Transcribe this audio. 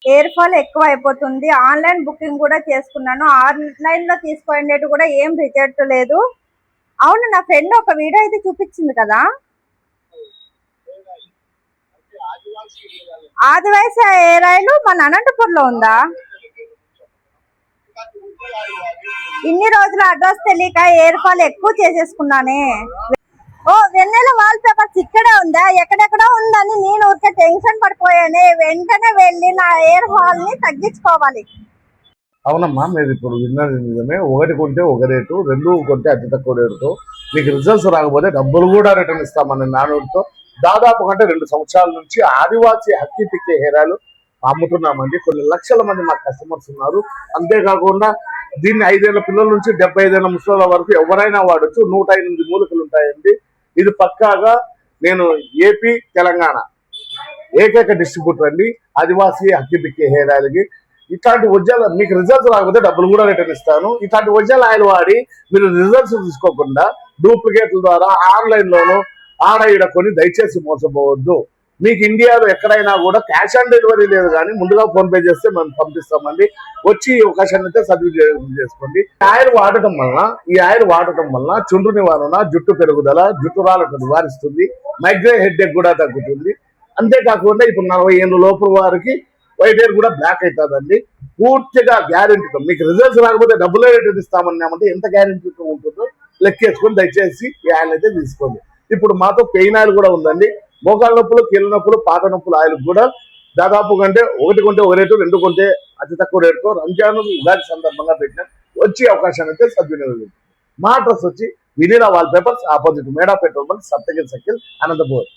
Hair fall ఎక్కువ అయిపోతుంది. Online booking కూడా చేసుకున్నాను. ఆన్లైన్ లో తీసుకోండి కూడా ఏం రిజల్ట్ లేదు. అవును, నా ఫ్రెండ్ ఒక వీడియో అయితే చూపించింది కదా, ఆదివాసి ఎయిర్ ఆయిల్ మన అనంతపూర్ లో ఉందా? ఇన్ని రోజులు అడ్రస్ తెలియక ఎయిర్ ఫాల్ ఎక్కువ చేసేసుకున్నానే. ఓ వెన్నెల వాల్ పేపర్స్ ఇక్కడే ఉందా? ఎక్కడెక్కడో ఉందని నేను ఊరికే టెన్షన్ పడిపోయానే. వెంటనే వెళ్ళి నా ఎయిర్ ఫాల్ ని తగ్గించుకోవాలి. అవునమ్మా, మీరు ఇప్పుడు విన్నది నిజమే. ఒకటి కొంటే ఒక రేటు, రెండు కొంటే అతి తక్కువ రేటుతో మీకు రిజల్ట్స్ రాకపోతే డబ్బులు కూడా రిటర్న్ ఇస్తామని నానుడితో దాదాపు కంటే 2 సంవత్సరాల నుంచి ఆదివాసి హక్కి పిక్కే హెయిర్ అమ్ముతున్నామండి. కొన్ని లక్షల మంది మా కస్టమర్స్ ఉన్నారు. అంతేకాకుండా దీన్ని 5 ఏళ్ల పిల్లల నుంచి 75 ఏళ్ల ముసలి వరకు ఎవరైనా వాడచ్చు. 108 మూలికలు ఉంటాయండి. ఇది పక్కాగా నేను ఏపీ తెలంగాణ ఏకైక డిస్ట్రిబ్యూటర్ అండి ఆదివాసి హక్కి పిక్కే హెయిర్ ఆయిల్కి. ఇట్లాంటి వజ్జాలు మీకు రిజల్ట్స్ రాకపోతే డబ్బులు కూడా రిటర్న్ ఇస్తాను. ఇట్లాంటి వజ్జాల ఆయిల్ వాడి మీరు రిజల్ట్స్ తీసుకోకుండా డూప్లికేట్ల ద్వారా ఆన్లైన్లోనూ ఆడ ఈడ కొని దయచేసి మోసపోవద్దు. మీకు ఇండియాలో ఎక్కడైనా కూడా క్యాష్ ఆన్ డెలివరీ లేదు, కానీ ముందుగా ఫోన్ పే చేస్తే మేము పంపిస్తామండి. వచ్చి ఈ అవకాశాన్ని అయితే సద్వినియోగం చేసుకోండి. ఈ ఆయిల్ వాడటం వల్ల చుండ్రు నివారణ, జుట్టు పెరుగుదల, జుట్టు రాళ్ళను నివారిస్తుంది. మైగ్రేన్ హెడ్ఏక్ కూడా తగ్గుతుంది. అంతేకాకుండా ఇప్పుడు 40 ఏళ్ళ లోపు వారికి వైట్ హెయిర్ కూడా బ్లాక్ అవుతుందండి. పూర్తిగా గ్యారెంటీతో మీకు రిజల్ట్స్ రాకపోతే డబ్బులే రేటు ఇస్తామన్నామంటే ఎంత గ్యారెంటీతో ఉంటుందో లెక్కేసుకొని దయచేసి ఈ ఆయిల్ అయితే తీసుకోండి. ఇప్పుడు మాతో పెయిన్ ఆయిల్ కూడా ఉందండి. మోకాళ్ళ నొప్పులు, కీళ్ళ నొప్పులు, పాత నొప్పులు ఆయిల్ కూడా దాదాపు కంటే ఒకటి కొంటే ఒక రేటు, రెండు కొంటే అతి తక్కువ రేటుతో రంజాన్ ఉగాది సందర్భంగా పెట్టిన వచ్చే అవకాశాన్ని అయితే సద్వినియోగం. మా అడ్రస్ వచ్చి వినీలా వాల్ పేపర్స్, ఆపోజిట్ మేడా petrol bunk, Saptagiri circle, Anantapur.